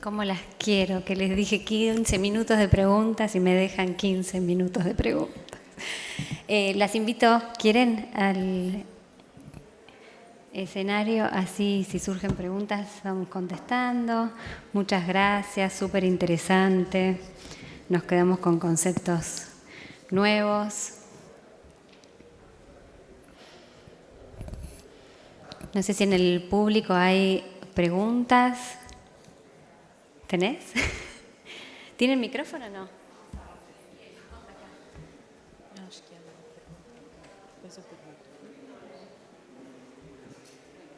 Cómo las quiero, que les dije 15 minutos de preguntas y me dejan 15 minutos de preguntas. Las invito, ¿quieren al escenario? Así, si surgen preguntas, vamos contestando. Muchas gracias, súper interesante. Nos quedamos con conceptos nuevos. No sé si en el público hay preguntas. ¿Tenés? ¿Tienen micrófono o no?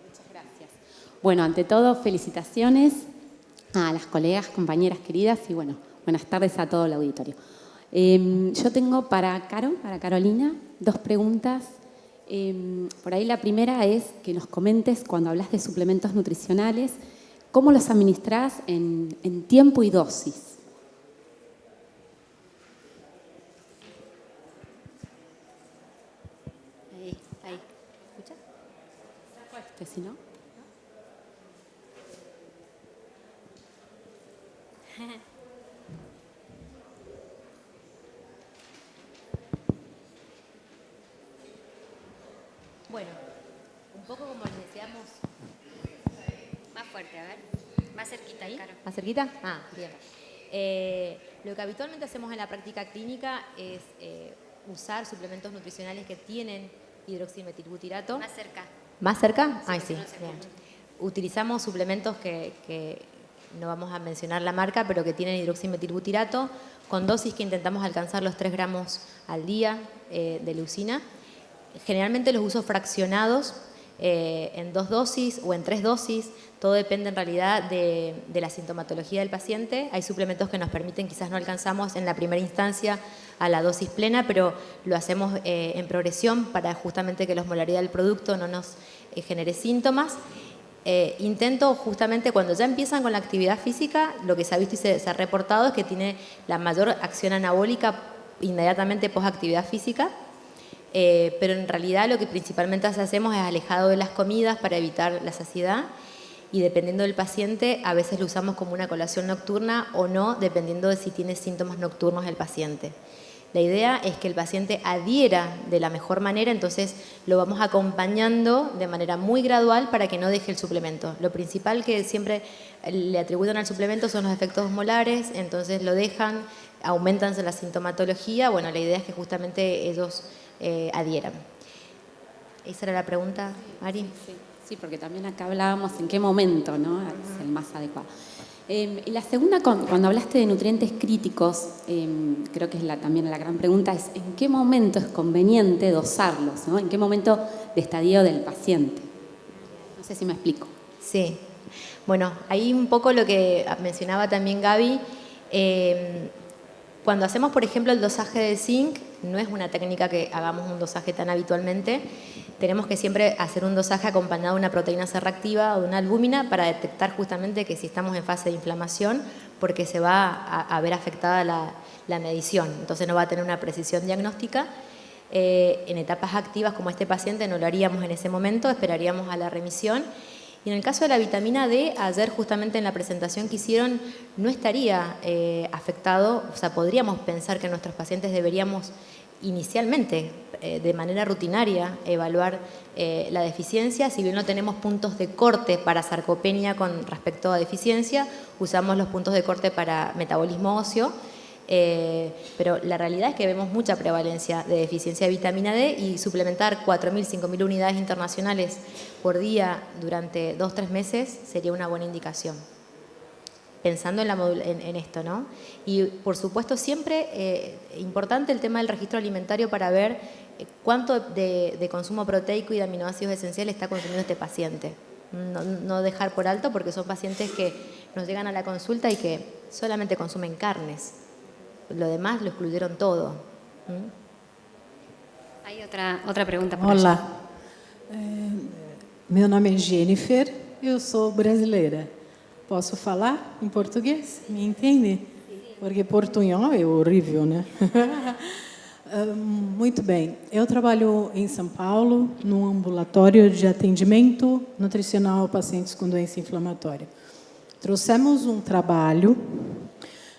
Muchas gracias. Bueno, ante todo, felicitaciones a las colegas, compañeras queridas y bueno, buenas tardes a todo el auditorio. Yo tengo para Carolina, dos preguntas. Por ahí la primera es que nos comentes, cuando hablas de suplementos nutricionales, ¿cómo los administrás en tiempo y dosis? Ahí. ¿Escuchas? Si no. Bueno, un poco como les decíamos. Más fuerte, a ver. Más cerquita, ¿Ahí? Caro. ¿Más cerquita? Ah, bien. Lo que habitualmente hacemos en la práctica clínica es usar suplementos nutricionales que tienen hidroximetilbutirato. Más cerca. ¿Más cerca? Sí, Ay, porque sí. no se Bien. escucha. Utilizamos suplementos que no vamos a mencionar la marca, pero que tienen hidroximetilbutirato con dosis que intentamos alcanzar los 3 gramos al día de leucina. Generalmente los uso fraccionados en 2 dosis o en 3 dosis. Todo depende en realidad de la sintomatología del paciente. Hay suplementos que nos permiten, quizás no alcanzamos en la primera instancia a la dosis plena, pero lo hacemos en progresión para justamente que la osmolaridad del producto no nos genere síntomas. Intento justamente cuando ya empiezan con la actividad física, lo que se ha visto y se ha reportado es que tiene la mayor acción anabólica inmediatamente post actividad física. Pero en realidad lo que principalmente hacemos es alejado de las comidas para evitar la saciedad y dependiendo del paciente a veces lo usamos como una colación nocturna o no, dependiendo de si tiene síntomas nocturnos el paciente. La idea es que el paciente adhiera de la mejor manera, entonces lo vamos acompañando de manera muy gradual para que no deje el suplemento. Lo principal que siempre le atribuyen al suplemento son los efectos osmolares, entonces lo dejan, aumentan la sintomatología. Bueno, la idea es que justamente ellos adhieran. ¿Esa era la pregunta, Mari? Sí, porque también acá hablábamos en qué momento, ¿no? Es el más adecuado. Y la segunda, cuando hablaste de nutrientes críticos, creo que es también la gran pregunta, es ¿en qué momento es conveniente dosarlos, ¿no? ¿En qué momento de estadio del paciente? No sé si me explico. Sí. Bueno, ahí un poco lo que mencionaba también Gaby. Cuando hacemos, por ejemplo, el dosaje de zinc, no es una técnica que hagamos un dosaje tan habitualmente. Tenemos que siempre hacer un dosaje acompañado de una proteína C reactiva o de una albúmina para detectar justamente que si estamos en fase de inflamación, porque se va a ver afectada la medición. Entonces no va a tener una precisión diagnóstica. En etapas activas como este paciente no lo haríamos en ese momento, esperaríamos a la remisión. Y en el caso de la vitamina D, ayer justamente en la presentación que hicieron, no estaría afectado, o sea, podríamos pensar que nuestros pacientes deberíamos inicialmente, de manera rutinaria, evaluar la deficiencia. Si bien no tenemos puntos de corte para sarcopenia con respecto a deficiencia, usamos los puntos de corte para metabolismo óseo. Pero la realidad es que vemos mucha prevalencia de deficiencia de vitamina D y suplementar 4.000, 5.000 unidades internacionales por día durante 2-3 meses sería una buena indicación. Pensando en esto, ¿no? Y por supuesto siempre importante el tema del registro alimentario para ver cuánto de consumo proteico y de aminoácidos esenciales está consumiendo este paciente. No dejar por alto porque son pacientes que nos llegan a la consulta y que solamente consumen carnes. Lo demás lo excluyeron todo. Hay otra pregunta por Olá, allá. meu nome é Jennifer, eu sou brasileira. Posso falar em português? Me entende? Porque portunhol é horrível, né? Muito bem. Eu trabalho em São Paulo, num ambulatório de atendimento nutricional a pacientes com doença inflamatória. trouxemos um trabalho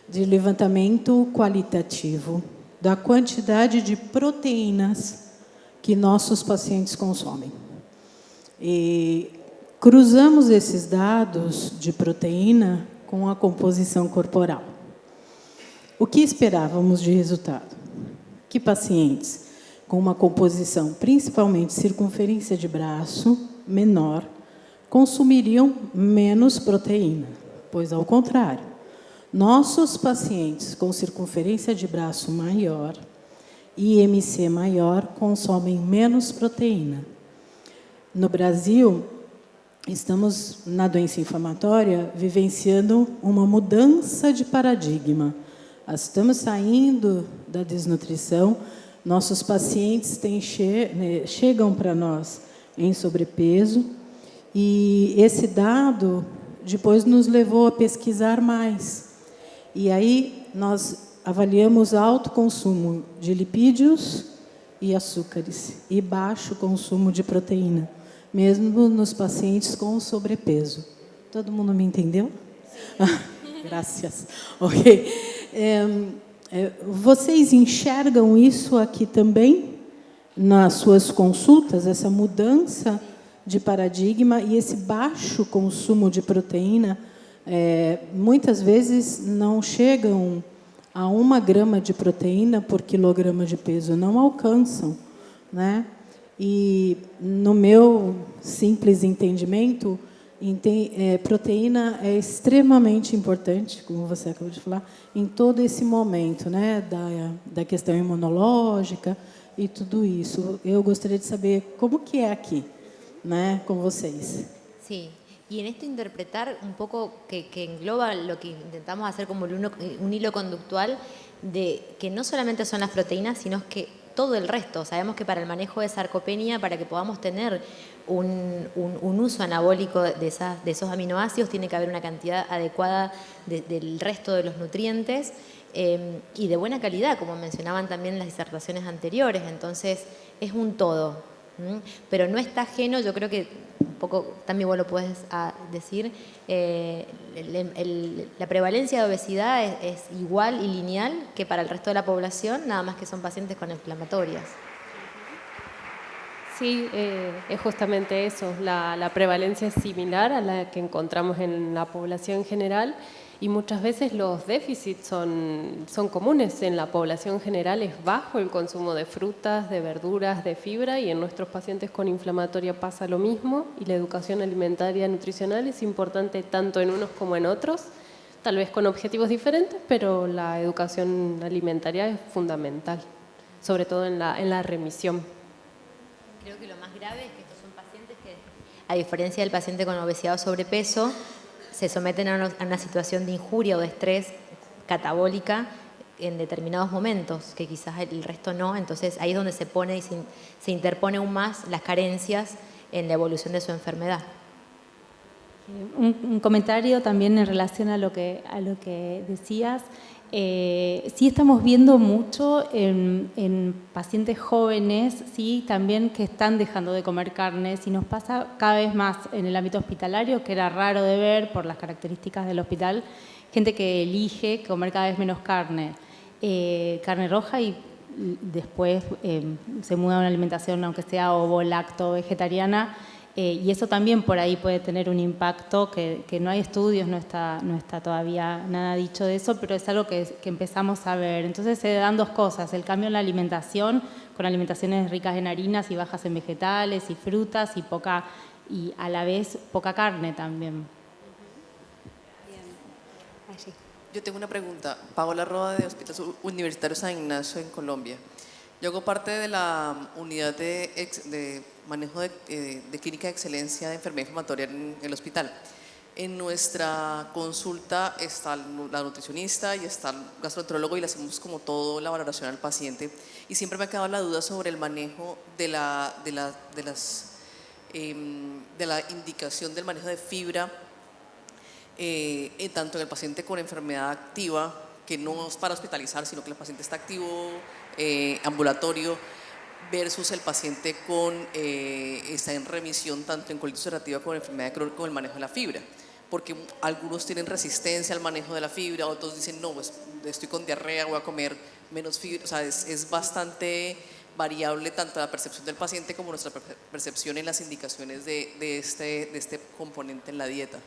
de levantamento qualitativo da quantidade de proteínas que nossos pacientes consomem. E cruzamos esses dados de proteína com a composição corporal. O que esperávamos de resultado? Que pacientes com uma composição, principalmente circunferência de braço, menor, consumiriam menos proteína, pois, ao contrário, nossos pacientes com circunferência de braço maior e IMC maior consomem menos proteína. No Brasil, estamos, na doença inflamatória, vivenciando uma mudança de paradigma. Estamos saindo da desnutrição, nossos pacientes chegam para nós em sobrepeso, e esse dado depois nos levou a pesquisar mais. E aí nós avaliamos alto consumo de lipídios e açúcares e baixo consumo de proteína, mesmo nos pacientes com sobrepeso. Todo mundo me entendeu? Graças. Ok. Vocês enxergam isso aqui também nas suas consultas, essa mudança de paradigma e esse baixo consumo de proteína? Muitas vezes não chegam a 1 grama de proteína por quilograma de peso, não alcançam, né? E, no meu simples entendimento, proteína é extremamente importante, como você acabou de falar, em todo esse momento, né, da questão imunológica e tudo isso. Eu gostaria de saber como que é aqui, né, com vocês. Sí, y en esto interpretar un poco que engloba lo que intentamos hacer como un hilo conductual de que no solamente son las proteínas, sino que todo el resto. Sabemos que para el manejo de sarcopenia, para que podamos tener un uso anabólico de esos aminoácidos, tiene que haber una cantidad adecuada del resto de los nutrientes y de buena calidad, como mencionaban también las disertaciones anteriores. Entonces, es un todo. Pero no está ajeno, yo creo que un poco, también vos lo puedes decir, la prevalencia de obesidad es igual y lineal que para el resto de la población, nada más que son pacientes con inflamatorias. Sí, es justamente eso, la prevalencia es similar a la que encontramos en la población general y muchas veces los déficits son comunes. En la población general es bajo el consumo de frutas, de verduras, de fibra, y en nuestros pacientes con inflamatoria pasa lo mismo, y la educación alimentaria nutricional es importante tanto en unos como en otros, tal vez con objetivos diferentes, pero la educación alimentaria es fundamental, sobre todo en la remisión. Creo que lo más grave es que estos son pacientes que, a diferencia del paciente con obesidad o sobrepeso, se someten a una situación de injuria o de estrés catabólica en determinados momentos, que quizás el resto no. Entonces ahí es donde se pone y se interpone aún más las carencias en la evolución de su enfermedad. Un comentario también en relación a lo que decías. Sí estamos viendo mucho en pacientes jóvenes, sí, también que están dejando de comer carnes, y nos pasa cada vez más en el ámbito hospitalario, que era raro de ver por las características del hospital, gente que elige comer cada vez menos carne roja, y después se muda a una alimentación, aunque sea ovo-lacto vegetariana. Y eso también por ahí puede tener un impacto, que no hay estudios, no está todavía nada dicho de eso, pero es algo que empezamos a ver. Entonces se dan dos cosas: el cambio en la alimentación, con alimentaciones ricas en harinas y bajas en vegetales y frutas, y a la vez poca carne también. Yo tengo una pregunta. Paola Roda, de Hospital Universitario San Ignacio, en Colombia. Yo hago parte de la unidad de manejo de clínica de excelencia de enfermedad inflamatoria en el hospital. En nuestra consulta está la nutricionista y está el gastroenterólogo, y le hacemos como todo la valoración al paciente. Y siempre me ha quedado la duda sobre el manejo de la indicación del manejo de fibra, tanto en el paciente con enfermedad activa, que no es para hospitalizar, sino que el paciente está activo, ambulatorio, versus el paciente está en remisión tanto en colitis ulcerativa como en enfermedad crónica, con el manejo de la fibra. porque algunos tienen resistencia al manejo de la fibra, otros dicen, no, pues estoy con diarrea, voy a comer menos fibra. O sea, es bastante variable tanto la percepción del paciente como nuestra percepción en las indicaciones de este componente en la dieta.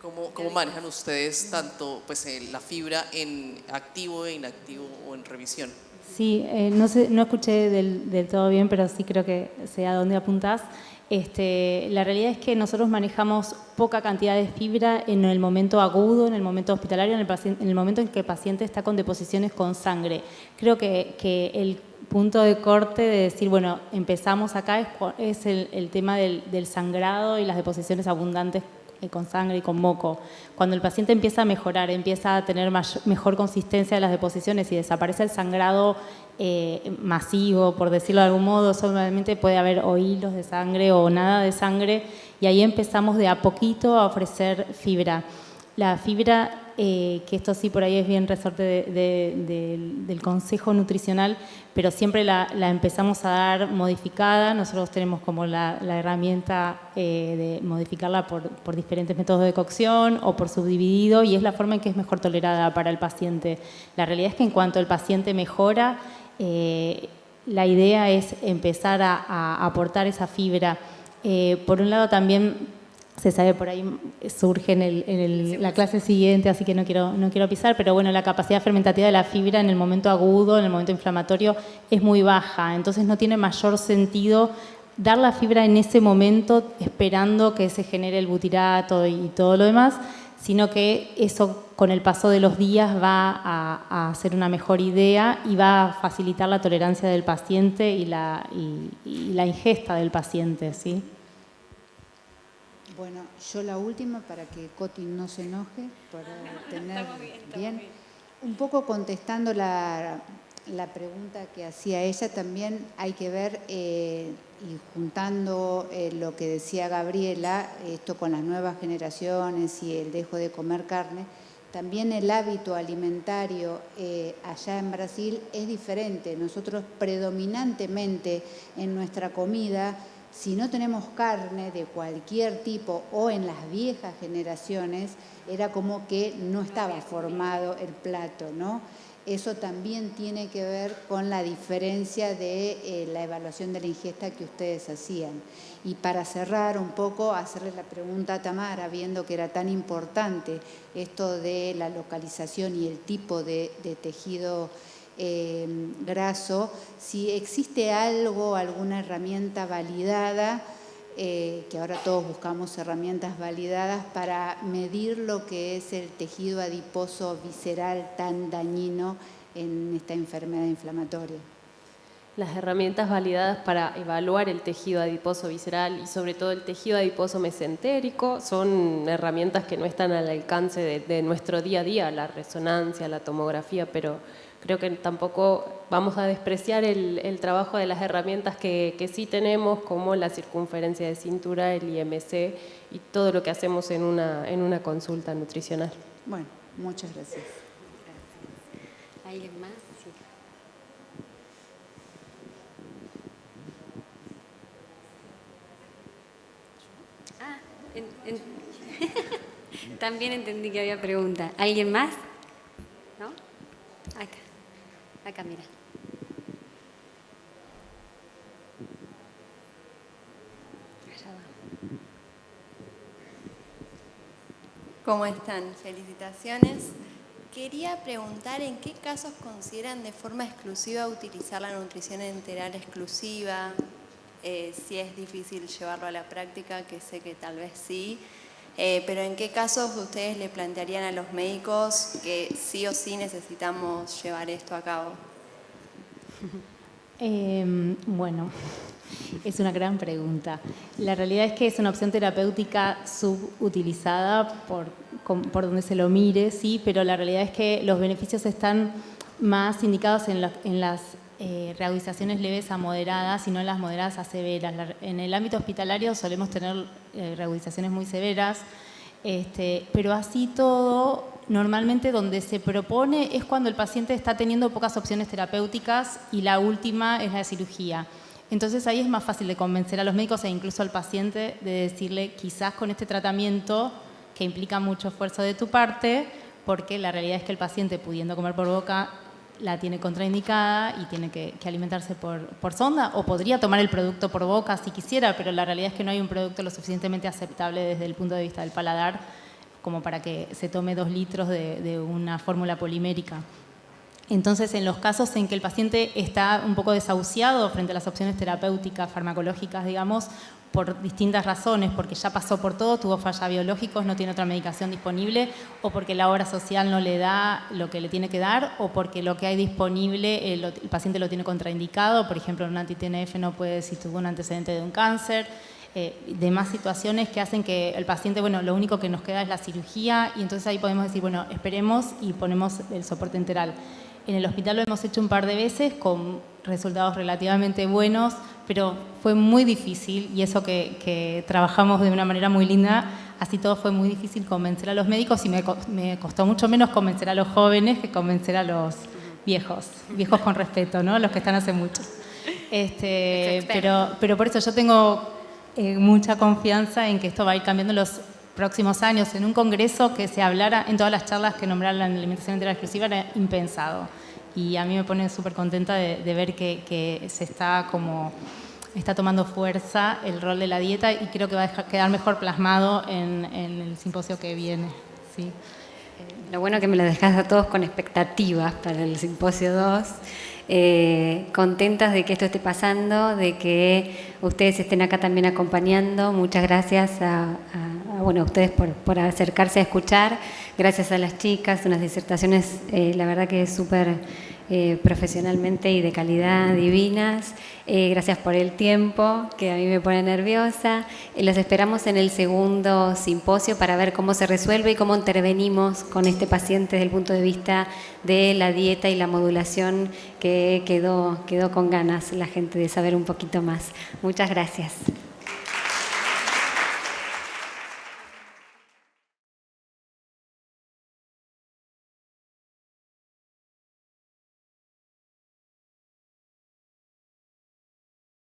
¿Cómo manejan ustedes tanto pues, la fibra en activo e inactivo o en revisión? Sí, no escuché del todo bien, pero sí creo que sé a dónde apuntás. La realidad es que nosotros manejamos poca cantidad de fibra en el momento agudo, en el momento hospitalario, en el momento en que el paciente está con deposiciones con sangre. Creo que el punto de corte de decir, bueno, empezamos acá es el tema del sangrado y las deposiciones abundantes con sangre y con moco. Cuando el paciente empieza a mejorar, empieza a tener mejor consistencia de las deposiciones y desaparece el sangrado masivo, por decirlo de algún modo, solamente puede haber o hilos de sangre o nada de sangre, y ahí empezamos de a poquito a ofrecer fibra. La fibra, que esto sí por ahí es bien resorte del consejo nutricional, pero siempre la empezamos a dar modificada. Nosotros tenemos como la herramienta de modificarla por diferentes métodos de cocción o por subdividido, y es la forma en que es mejor tolerada para el paciente. La realidad es que en cuanto el paciente mejora, la idea es empezar a aportar esa fibra. Por un lado también se sabe, por ahí surge en la clase siguiente, así que no quiero pisar, pero bueno, la capacidad fermentativa de la fibra en el momento agudo, en el momento inflamatorio, es muy baja, entonces no tiene mayor sentido dar la fibra en ese momento esperando que se genere el butirato y todo lo demás, sino que eso con el paso de los días va a ser una mejor idea y va a facilitar la tolerancia del paciente y la ingesta del paciente, ¿sí? Bueno, yo la última para que Coti no se enoje, para tener bien. Un poco contestando la pregunta que hacía ella, también hay que ver, y juntando lo que decía Gabriela, esto con las nuevas generaciones y el dejo de comer carne, también el hábito alimentario allá en Brasil es diferente. Nosotros predominantemente en nuestra comida, si no tenemos carne de cualquier tipo o en las viejas generaciones, era como que no estaba formado el plato, ¿no? Eso también tiene que ver con la diferencia de la evaluación de la ingesta que ustedes hacían. Y para cerrar un poco, hacerle la pregunta a Tamara, viendo que era tan importante esto de la localización y el tipo de tejido graso, si existe algo, alguna herramienta validada, que ahora todos buscamos herramientas validadas para medir lo que es el tejido adiposo visceral tan dañino en esta enfermedad inflamatoria. Las herramientas validadas para evaluar el tejido adiposo visceral y sobre todo el tejido adiposo mesentérico son herramientas que no están al alcance de nuestro día a día, la resonancia, la tomografía, pero creo que tampoco vamos a despreciar el trabajo de las herramientas que sí tenemos, como la circunferencia de cintura, el IMC y todo lo que hacemos en una consulta nutricional. Bueno, muchas gracias. ¿Alguien más? Sí. También entendí que había pregunta. ¿Alguien más? ¿No? Acá, mira. Allá va. ¿Cómo están? Felicitaciones. Quería preguntar en qué casos consideran de forma exclusiva utilizar la nutrición enteral exclusiva, si es difícil llevarlo a la práctica, que sé que tal vez sí, pero en qué casos ustedes le plantearían a los médicos que sí o sí necesitamos llevar esto a cabo. Bueno, es una gran pregunta. La realidad es que es una opción terapéutica subutilizada por donde se lo mire, sí, pero la realidad es que los beneficios están más indicados en las reagudizaciones leves a moderadas y no en las moderadas a severas. En el ámbito hospitalario solemos tener reagudizaciones muy severas, pero así todo, normalmente donde se propone es cuando el paciente está teniendo pocas opciones terapéuticas y la última es la cirugía. Entonces ahí es más fácil de convencer a los médicos e incluso al paciente de decirle quizás con este tratamiento que implica mucho esfuerzo de tu parte, porque la realidad es que el paciente, pudiendo comer por boca, la tiene contraindicada y tiene que alimentarse por sonda, o podría tomar el producto por boca si quisiera, pero la realidad es que no hay un producto lo suficientemente aceptable desde el punto de vista del paladar como para que se tome 2 litros de una fórmula polimérica. Entonces, en los casos en que el paciente está un poco desahuciado frente a las opciones terapéuticas, farmacológicas, digamos, por distintas razones, porque ya pasó por todo, tuvo fallas biológicos, no tiene otra medicación disponible, o porque la obra social no le da lo que le tiene que dar, o porque lo que hay disponible el paciente lo tiene contraindicado, por ejemplo, un anti-TNF no puede si tuvo un antecedente de un cáncer, demás situaciones que hacen que el paciente, bueno, lo único que nos queda es la cirugía, y entonces ahí podemos decir, bueno, esperemos y ponemos el soporte enteral. En el hospital lo hemos hecho un par de veces con resultados relativamente buenos, pero fue muy difícil, y eso que trabajamos de una manera muy linda, así todo fue muy difícil convencer a los médicos, y me costó mucho menos convencer a los jóvenes que convencer a los viejos con respeto, ¿no? Los que están hace mucho. Pero por eso yo tengo mucha confianza en que esto va a ir cambiando en los próximos años. En un congreso que se hablara, en todas las charlas que nombraran la alimentación integral exclusiva, era impensado. Y a mí me pone súper contenta de ver que se está tomando fuerza el rol de la dieta, y creo que va a quedar mejor plasmado en el simposio que viene. ¿Sí? Lo bueno que me lo dejás a todos con expectativas para el simposio 2. Contentas de que esto esté pasando, de que ustedes estén acá también acompañando. Muchas gracias a ustedes por acercarse a escuchar. Gracias a las chicas, unas disertaciones la verdad que súper profesionalmente y de calidad divinas. Gracias por el tiempo, que a mí me pone nerviosa. Los esperamos en el segundo simposio para ver cómo se resuelve y cómo intervenimos con este paciente desde el punto de vista de la dieta y la modulación, que quedó con ganas la gente de saber un poquito más. Muchas gracias.